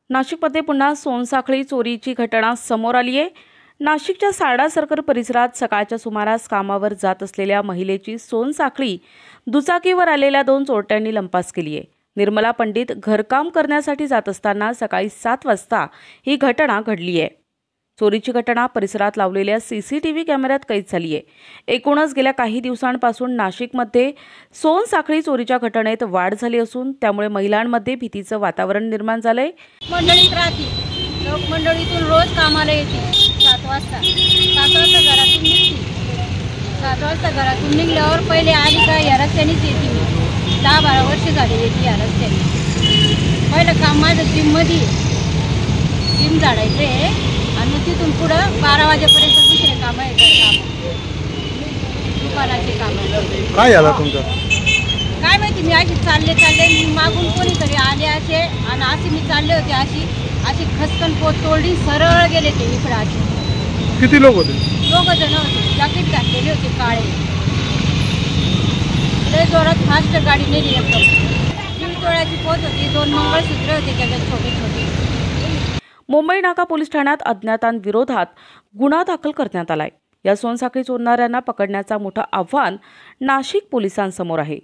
नाशिकमध्ये पुन्हा सोनसाखळी चोरीची घटना समोर आली आहे। नाशिकच्या सारडा सर्कल परिसरात सकाळच्या सुमारास कामावर जात असलेल्या महिलेची सोनसाखळी दुचाकीवर आलेल्या 2 चोरट्यांनी लंपास केली आहे। निर्मला पंडित घरकाम करण्यासाठी जात असताना सकाळी 7 वाजता ही घटना घडली आहे। चोरीची घटना परिसरात लावलेल्या सीसीटीव्ही कॅमेऱ्यात कैद झाली आहे। एकूणच गेल्या काही दिवसांपासून नाशिकमध्ये सोनसाखळी चोरीच्या घटनेत वाढ झाली असून त्यामुळे महिलांमध्ये भीतीचं वातावरण निर्माण झालंय। मंडळीत राहते, लोक मंडळीतून रोज कामाला येते 7 वाजता घरातून निघते। 7 वाजता घरातून निघल्यावर पहिले आली का या रस्त्यानेच येते मी 10-12 वर्ष झाली येते या रस्त्याने। पहिलं काम माझं जिममध्ये जिम झाडायचं आणि मग तिथून पुढं 12 वाजेपर्यंत दुसरे काम आहे, दुकानाचे काम। काय झालं तुमचं? काय माहिती, मी अशी चालले मी मागून कोणीतरी आले असे आणि असे मी चालले होते अशी खसकन पोत तोडली, सरळ गेले ते इकडे असे। किती लोक होते? 2 जण होते, जॅकेट घातलेले होते काळे। लय जोरात फास्ट गाडी नेली एकदम। 1.5 तोळ्याची पोत होती, 2 मंगळसूत्र होते त्याच्यात छोटे छोटे। मुंबई नाका पोलीस ठाण्यात अज्ञातांविरोधात गुन्हा दाखल करण्यात आलाय। या सोनसाखळी चोरणाऱ्यांना पकडण्याचा मोठा आव्हान नाशिक पोलिसांसमोर आहे।